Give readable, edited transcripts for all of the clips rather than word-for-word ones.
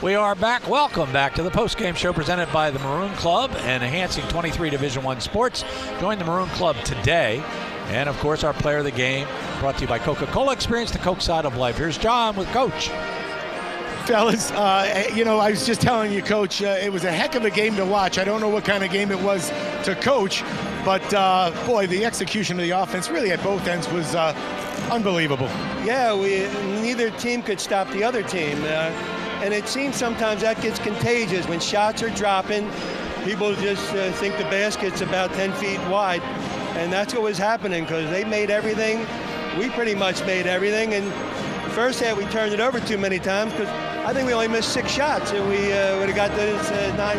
We are back. Welcome back to the postgame show presented by the Maroon Club and enhancing 23 Division I sports. Join the Maroon Club today. And, of course, our player of the game brought to you by Coca-Cola. Experience the Coke side of life. Here's John with Coach. Fellas, I was just telling you, Coach, it was a heck of a game to watch. I don't know what kind of game it was to coach, but, boy, the execution of the offense really at both ends was unbelievable. Yeah, neither team could stop the other team. And it seems sometimes that gets contagious. When shots are dropping, people just think the basket's about 10 feet wide. And that's what was happening because they made everything. We pretty much made everything. And first half, we turned it over too many times because I think we only missed 6 shots. And we would have got those 9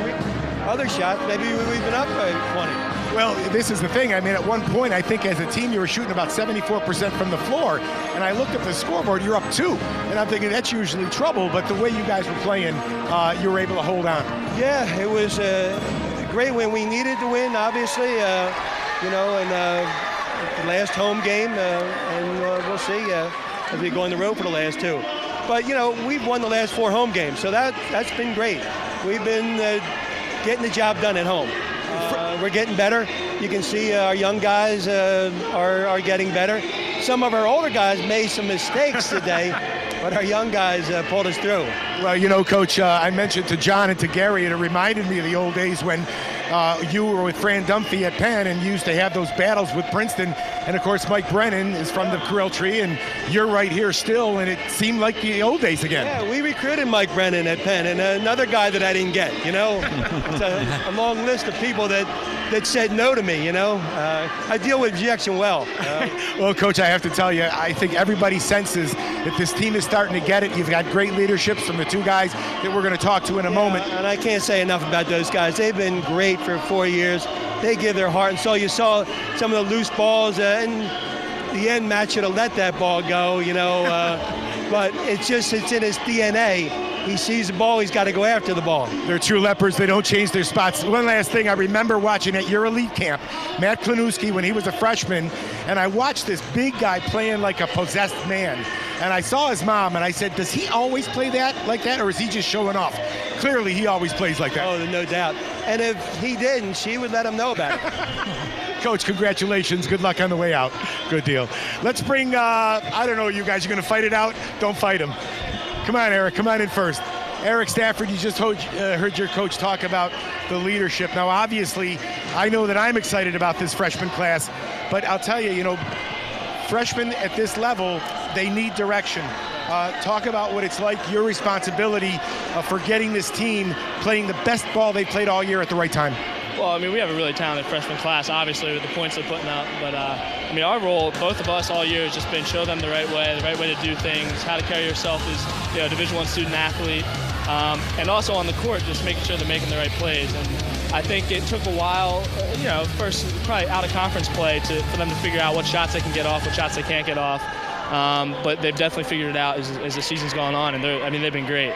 other shots. Maybe we would have been up by 20. Well, this is the thing. I mean, at one point, I think as a team, you were shooting about 74% from the floor. And I looked at the scoreboard, you're up 2. And I'm thinking that's usually trouble. But the way you guys were playing, you were able to hold on. Yeah, it was a great win. We needed to win, obviously, and the last home game. And we'll see as we go on the road for the last 2. But, we've won the last 4 home games. So that's been great. We've been getting the job done at home. We're getting better. You can see our young guys are getting better. Some of our older guys made some mistakes today, but our young guys pulled us through. Well, Coach, I mentioned to John and to Gary, and it reminded me of the old days when you were with Fran Dumphy at Penn and used to have those battles with Princeton. And, of course, Mike Brennan is from the Krill Tree, and you're right here still, and it seemed like the old days again. Yeah, we recruited Mike Brennan at Penn, and another guy that I didn't get, It's a long list of people that said no to me, I deal with rejection well. Well, Coach, I have to tell you, I think everybody senses that this team is starting to get it. You've got great leaderships from the 2 guys that we're going to talk to in a moment. And I can't say enough about those guys. They've been great for 4 years. They give their heart and soul. You saw some of the loose balls, and the end match should have let that ball go, but it's in his DNA. He sees the ball, he's got to go after the ball. They're true Leopards. They don't change their spots. One last thing, I remember watching at your elite camp, Matt Klinewski, when he was a freshman, and I watched this big guy playing like a possessed man. And I saw his mom, and I said, does he always play like that, or is he just showing off? Clearly, he always plays like that. Oh, no doubt. And if he didn't, she would let him know about it. Coach, congratulations. Good luck on the way out. Good deal. Let's bring, I don't know, you guys are going to fight it out? Don't fight him. Come on, Eric. Come on in first. Eric Stafford, you just heard your coach talk about the leadership. Now, obviously, I know that I'm excited about this freshman class, but I'll tell you, freshmen at this level, they need direction. Talk about what it's like, your responsibility for getting this team playing the best ball they played all year at the right time. Well, we have a really talented freshman class, obviously, with the points they're putting up. But, our role, both of us all year, has just been show them the right way to do things, how to carry yourself as a Division I student athlete, and also on the court, just making sure they're making the right plays. And I think it took a while, first probably out-of-conference play for them to figure out what shots they can get off, what shots they can't get off. But they've definitely figured it out as the season's gone on, and they've been great.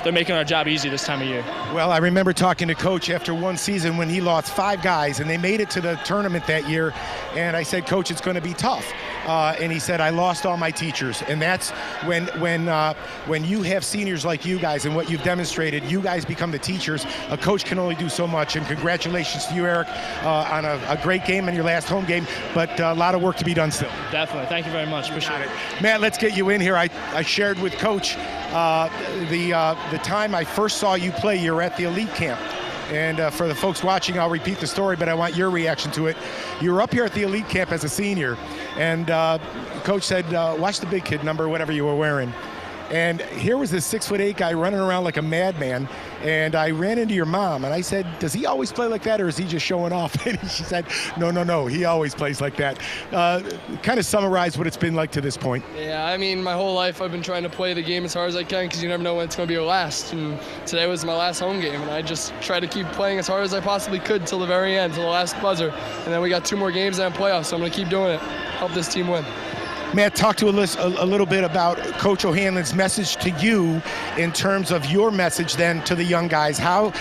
They're making our job easy this time of year. Well, I remember talking to Coach after one season when he lost 5 guys, and they made it to the tournament that year, and I said, Coach, it's going to be tough. And he said, I lost all my teachers. And that's when you have seniors like you guys and what you've demonstrated, you guys become the teachers. A coach can only do so much, and congratulations to you, Eric, on a great game in your last home game, but a lot of work to be done still. Definitely. Thank you very much. Appreciate it. Matt, let's get you in here. I shared with Coach the time I first saw you play. You were at the elite camp. And for the folks watching, I'll repeat the story, but I want your reaction to it. You were up here at the elite camp as a senior, and Coach said, watch the big kid number, whatever you were wearing. And here was this 6'8" guy running around like a madman, and I ran into your mom, and I said, does he always play like that, or is he just showing off? And she said, no, he always plays like that. Kind of summarize what it's been like to this point. Yeah, my whole life I've been trying to play the game as hard as I can because you never know when it's going to be your last. And today was my last home game, and I just tried to keep playing as hard as I possibly could till the very end, till the last buzzer. And then we got 2 more games and playoffs, so I'm going to keep doing it, help this team win. Matt, talk to us a little bit about Coach O'Hanlon's message to you in terms of your message then to the young guys. How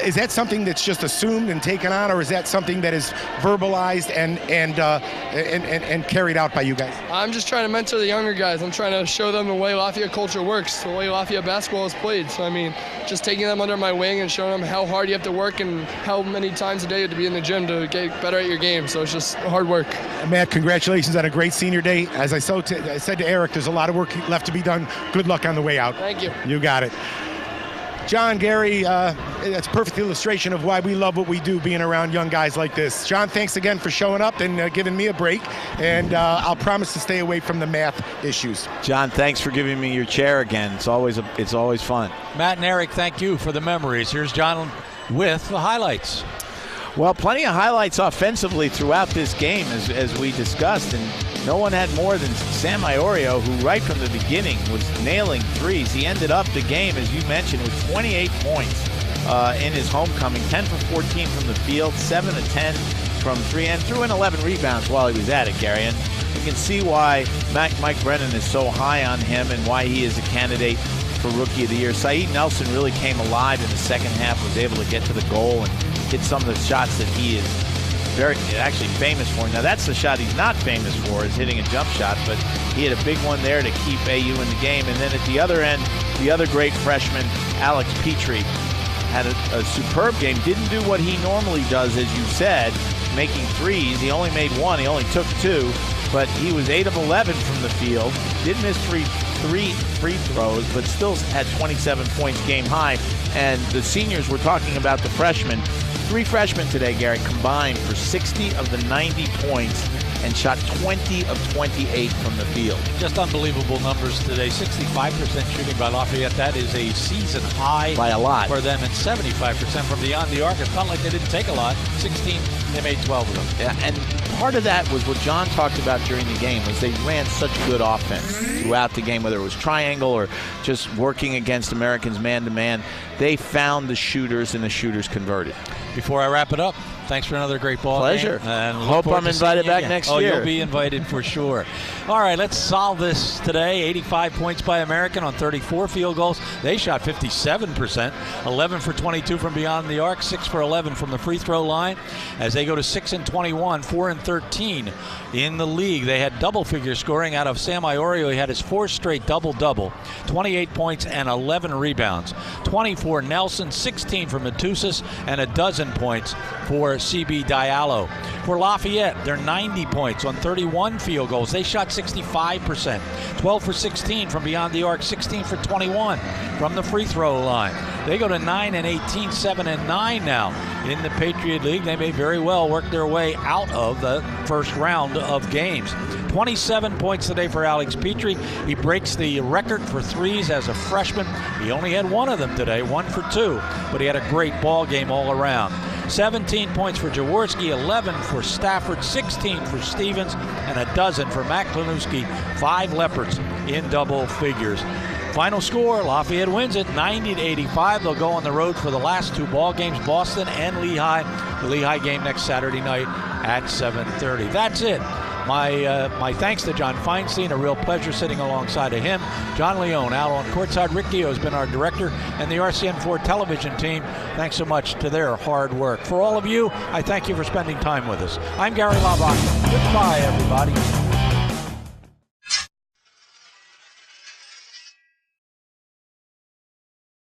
is that something that's just assumed and taken on, or is that something that is verbalized and carried out by you guys? I'm just trying to mentor the younger guys. I'm trying to show them the way Lafayette culture works, the way Lafayette basketball is played. So, I mean, just taking them under my wing and showing them how hard you have to work and how many times a day you have to be in the gym to get better at your game. So it's just hard work. Matt, congratulations on a great senior day. As I said to Eric, there's a lot of work left to be done. Good luck on the way out. Thank you. You got it. John, Gary, that's a perfect illustration of why we love what we do, being around young guys like this. John, thanks again for showing up and giving me a break, and I'll promise to stay away from the math issues. John, thanks for giving me your chair again. It's always fun. Matt and Eric, thank you for the memories. Here's John with the highlights. Well, plenty of highlights offensively throughout this game, as we discussed, and no one had more than Sam Iorio, who right from the beginning was nailing threes. He ended up the game, as you mentioned, with 28 points in his homecoming, 10 for 14 from the field, 7 of 10 from three, and threw in 11 rebounds while he was at it, Gary. And you can see why Mike Brennan is so high on him and why he is a candidate for Rookie of the Year. Saeed Nelson really came alive in the second half, was able to get to the goal and hit some of the shots that he is actually famous for. Now that's the shot he's not famous for, is hitting a jump shot, but he had a big one there to keep AU in the game. And then at the other end, the other great freshman, Alex Petrie, had a superb game. Didn't do what he normally does, as you said, making threes. He only made one, he only took two, but he was 8 of 11 from the field. Did miss three free throws, but still had 27 points game high. And the seniors, we're talking about the freshmen. 3 freshmen today, Gary, combined for 60 of the 90 points and shot 20 of 28 from the field. Just unbelievable numbers today. 65% shooting by Lafayette. That is a season high by a lot for them, and 75% from beyond the arc. It's not like they didn't take a lot. 16, they made 12 of them. Yeah, and part of that was what John talked about during the game, was they ran such good offense throughout the game, whether it was triangle or just working against Americans man-to-man. They found the shooters, and the shooters converted. Before I wrap it up, thanks for another great ball Pleasure. game. And hope I'm invited back next year. Oh, you'll be invited for sure. All right, let's solve this today. 85 points by American on 34 field goals. They shot 57%, 11 for 22 from beyond the arc, 6 for 11 from the free throw line. As they go to 6 and 21, 4 and 13 in the league. They had double-figure scoring out of Sam Iorio. He had his 4th straight double-double, 28 points and 11 rebounds. 24 Nelson, 16 for Matusas, and a dozen points for CB Diallo. For Lafayette, they're 90 points on 31 field goals. They shot 65%, 12 for 16 from beyond the arc, 16 for 21 from the free throw line. They go to 9 and 18, 7 and 9 now in the Patriot League. They may very well work their way out of the first round of games. 27 points today for Alex Petrie. He breaks the record for threes as a freshman. He only had one of them today, 1 for 2, but he had a great ball game all around. 17 points for Jaworski, 11 for Stafford, 16 for Stevens, and a dozen for Matt Klinewski. 5 Leopards in double figures. Final score, Lafayette wins it 90-85. They'll go on the road for the last 2 ball games, Boston and Lehigh. The Lehigh game next Saturday night at 7:30. That's it. My thanks to John Feinstein. A real pleasure sitting alongside of him. John Leone out on courtside. Rick Dio has been our director, and the RCN4 television team. Thanks so much to their hard work. For all of you, I thank you for spending time with us. I'm Gary LaVaca. Goodbye, everybody.